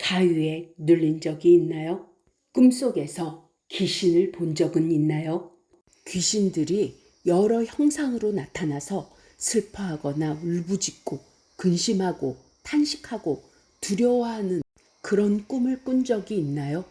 가위에 눌린 적이 있나요? 꿈속에서 귀신을 본 적은 있나요? 귀신들이 여러 형상으로 나타나서 슬퍼하거나 울부짖고 근심하고 탄식하고 두려워하는 그런 꿈을 꾼 적이 있나요?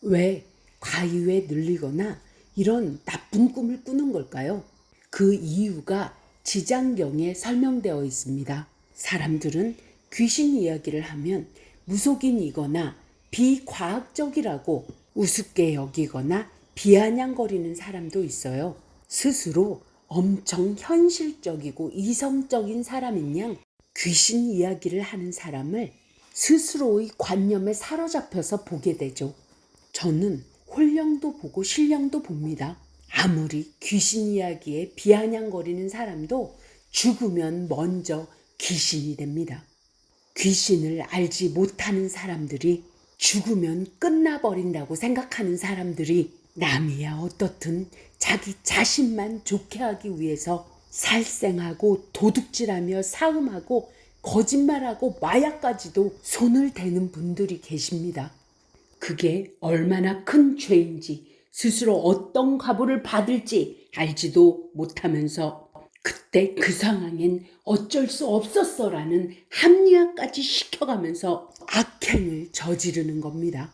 왜 가위에 눌리거나 이런 나쁜 꿈을 꾸는 걸까요? 그 이유가 지장경에 설명되어 있습니다. 사람들은 귀신 이야기를 하면 무속인이거나 비과학적이라고 우습게 여기거나 비아냥거리는 사람도 있어요. 스스로 엄청 현실적이고 이성적인 사람인 양 귀신 이야기를 하는 사람을 스스로의 관념에 사로잡혀서 보게 되죠. 저는 홀령도 보고 신령도 봅니다. 아무리 귀신 이야기에 비아냥거리는 사람도 죽으면 먼저 귀신이 됩니다. 귀신을 알지 못하는 사람들이 죽으면 끝나버린다고 생각하는 사람들이 남이야 어떻든 자기 자신만 좋게 하기 위해서 살생하고 도둑질하며 사음하고 거짓말하고 마약까지도 손을 대는 분들이 계십니다. 그게 얼마나 큰 죄인지 스스로 어떤 과보를 받을지 알지도 못하면서 그때 그 상황엔 어쩔 수 없었어라는 합리화까지 시켜가면서 악행을 저지르는 겁니다.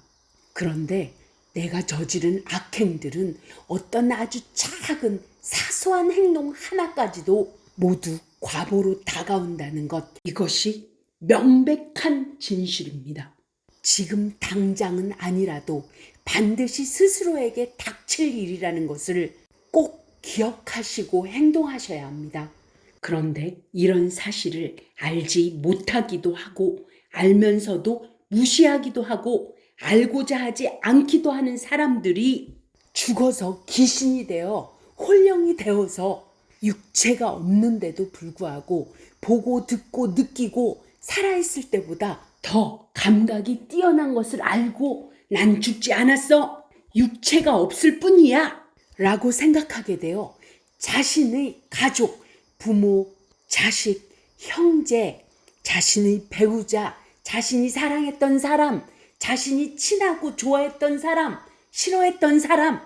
그런데 내가 저지른 악행들은 어떤 아주 작은 사소한 행동 하나까지도 모두 과보로 다가온다는 것, 이것이 명백한 진실입니다. 지금 당장은 아니라도 반드시 스스로에게 닥칠 일이라는 것을 꼭 기억하시고 행동하셔야 합니다. 그런데 이런 사실을 알지 못하기도 하고 알면서도 무시하기도 하고 알고자 하지 않기도 하는 사람들이 죽어서 귀신이 되어 홀령이 되어서 육체가 없는데도 불구하고 보고 듣고 느끼고 살아있을 때보다 더 감각이 뛰어난 것을 알고 난 죽지 않았어. 육체가 없을 뿐이야. 라고 생각하게 되어 자신의 가족, 부모, 자식, 형제, 자신의 배우자, 자신이 사랑했던 사람, 자신이 친하고 좋아했던 사람, 싫어했던 사람,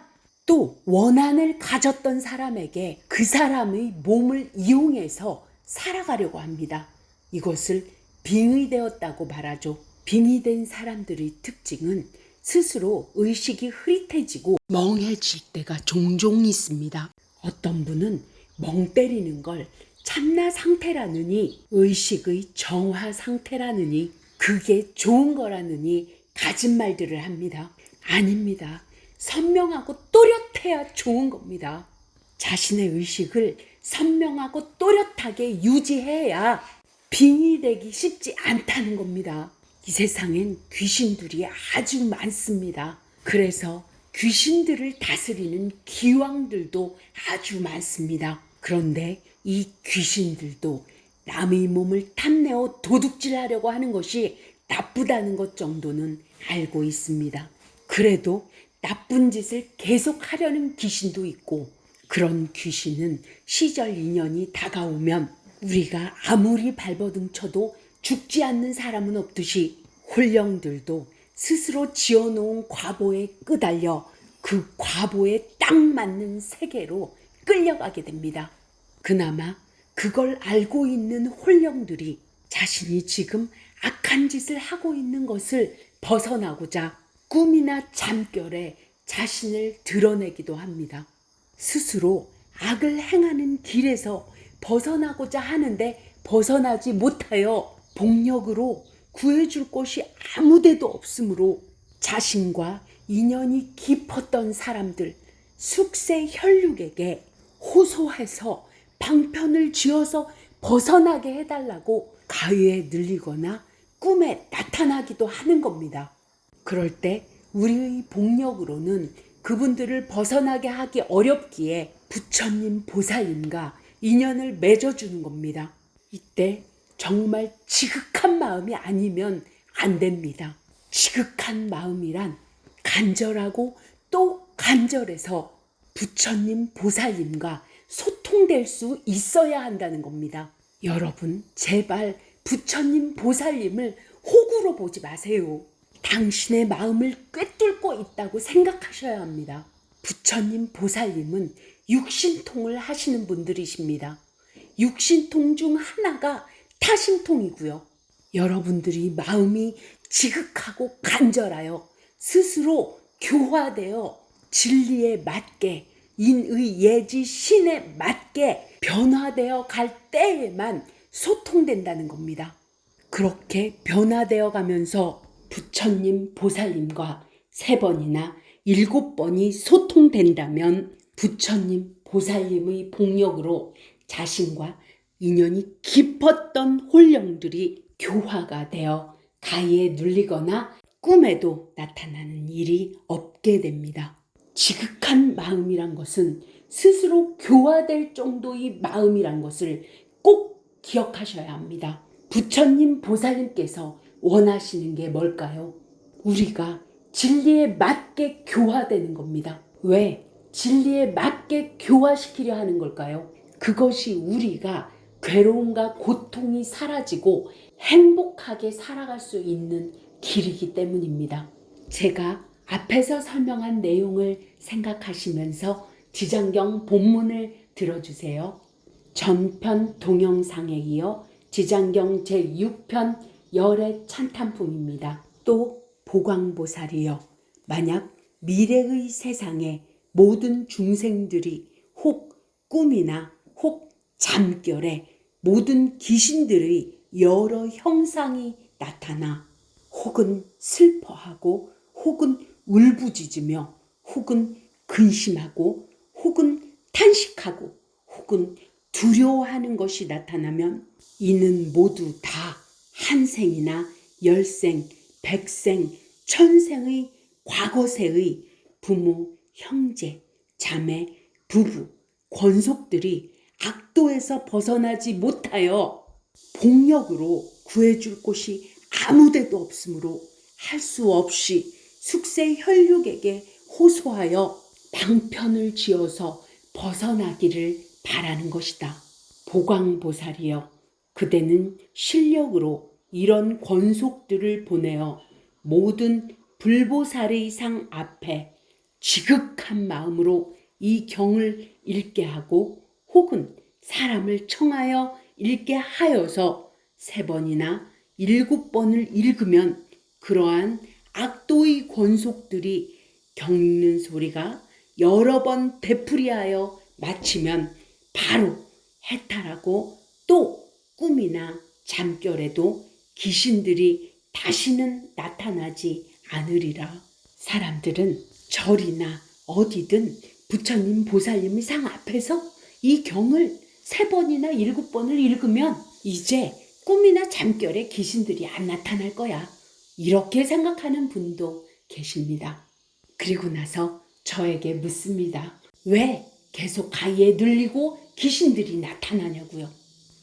또 원한을 가졌던 사람에게 그 사람의 몸을 이용해서 살아가려고 합니다. 이것을 빙의되었다고 말하죠. 빙의된 사람들의 특징은 스스로 의식이 흐릿해지고 멍해질 때가 종종 있습니다. 어떤 분은 멍 때리는 걸 참나 상태라느니 의식의 정화 상태라느니 그게 좋은 거라느니 가짓말들을 합니다. 아닙니다. 선명하고 또렷해야 좋은 겁니다. 자신의 의식을 선명하고 또렷하게 유지해야 빙의되기 쉽지 않다는 겁니다. 이 세상엔 귀신들이 아주 많습니다. 그래서 귀신들을 다스리는 기왕들도 아주 많습니다. 그런데 이 귀신들도 남의 몸을 탐내어 도둑질하려고 하는 것이 나쁘다는 것 정도는 알고 있습니다. 그래도 나쁜 짓을 계속하려는 귀신도 있고 그런 귀신은 시절 인연이 다가오면 우리가 아무리 발버둥 쳐도 죽지 않는 사람은 없듯이 홀령들도 스스로 지어놓은 과보에 끄달려 그 과보에 딱 맞는 세계로 끌려가게 됩니다. 그나마 그걸 알고 있는 홀령들이 자신이 지금 악한 짓을 하고 있는 것을 벗어나고자 꿈이나 잠결에 자신을 드러내기도 합니다. 스스로 악을 행하는 길에서 벗어나고자 하는데 벗어나지 못하여 복력으로 구해줄 곳이 아무데도 없으므로 자신과 인연이 깊었던 사람들, 숙세 혈육에게 호소해서 방편을 쥐어서 벗어나게 해달라고 가위에 눌리거나 꿈에 나타나기도 하는 겁니다. 그럴 때 우리의 복력으로는 그분들을 벗어나게 하기 어렵기에 부처님 보살님과 인연을 맺어주는 겁니다. 이때 정말 지극한 마음이 아니면 안 됩니다. 지극한 마음이란 간절하고 또 간절해서 부처님 보살님과 소통될 수 있어야 한다는 겁니다. 여러분 제발 부처님 보살님을 호구로 보지 마세요. 당신의 마음을 꿰뚫고 있다고 생각하셔야 합니다. 부처님, 보살님은 육신통을 하시는 분들이십니다. 육신통 중 하나가 타신통이고요. 여러분들이 마음이 지극하고 간절하여 스스로 교화되어 진리에 맞게 인의 예지 신에 맞게 변화되어 갈 때에만 소통된다는 겁니다. 그렇게 변화되어 가면서 부처님, 보살님과 3번이나 7번이 소통된다면 부처님, 보살님의 복력으로 자신과 인연이 깊었던 홀령들이 교화가 되어 가위에 눌리거나 꿈에도 나타나는 일이 없게 됩니다. 지극한 마음이란 것은 스스로 교화될 정도의 마음이란 것을 꼭 기억하셔야 합니다. 부처님, 보살님께서 원하시는 게 뭘까요? 우리가 진리에 맞게 교화되는 겁니다. 왜 진리에 맞게 교화시키려 하는 걸까요? 그것이 우리가 괴로움과 고통이 사라지고 행복하게 살아갈 수 있는 길이기 때문입니다. 제가 앞에서 설명한 내용을 생각하시면서 지장경 본문을 들어주세요. 전편 동영상에 이어 지장경 제6편 열의 찬탄품입니다. 또 보광보살이여, 만약 미래의 세상에 모든 중생들이 혹 꿈이나 혹 잠결에 모든 귀신들의 여러 형상이 나타나 혹은 슬퍼하고 혹은 울부짖으며 혹은 근심하고 혹은 탄식하고 혹은 두려워하는 것이 나타나면 이는 모두 다 한생이나 열생, 백생, 천생의 과거세의 부모, 형제, 자매, 부부, 권속들이 악도에서 벗어나지 못하여 복력으로 구해줄 곳이 아무데도 없으므로 할 수 없이 숙세 혈육에게 호소하여 방편을 지어서 벗어나기를 바라는 것이다. 보광보살이여, 그대는 실력으로 이런 권속들을 보내어 모든 불보살의 상 앞에 지극한 마음으로 이 경을 읽게 하고 혹은 사람을 청하여 읽게 하여서 3번이나 7번을 읽으면 그러한 악도의 권속들이 경 읽는 소리가 여러 번 되풀이하여 마치면 바로 해탈하고 또 꿈이나 잠결에도 귀신들이 다시는 나타나지 않으리라. 사람들은 절이나 어디든 부처님, 보살님의 상 앞에서 이 경을 3번이나 7번을 읽으면 이제 꿈이나 잠결에 귀신들이 안 나타날 거야. 이렇게 생각하는 분도 계십니다. 그리고 나서 저에게 묻습니다. 왜 계속 가위에 눌리고 귀신들이 나타나냐고요.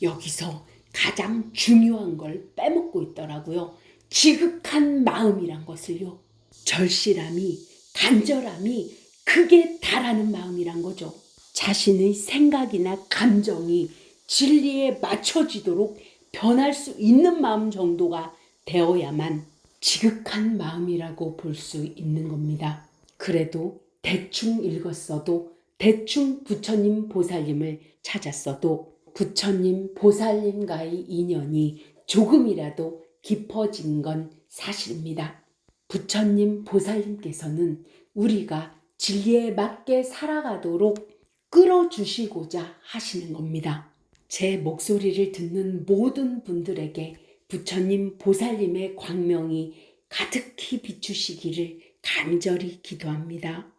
여기서 가장 중요한 걸 빼먹고 있더라고요. 지극한 마음이란 것을요. 절실함이, 간절함이 극에 달하는 마음이란 거죠. 자신의 생각이나 감정이 진리에 맞춰지도록 변할 수 있는 마음 정도가 되어야만 지극한 마음이라고 볼 수 있는 겁니다. 그래도 대충 읽었어도 대충 부처님, 보살님을 찾았어도 부처님, 보살님과의 인연이 조금이라도 깊어진 건 사실입니다. 부처님, 보살님께서는 우리가 진리에 맞게 살아가도록 끌어주시고자 하시는 겁니다. 제 목소리를 듣는 모든 분들에게 부처님, 보살님의 광명이 가득히 비추시기를 간절히 기도합니다.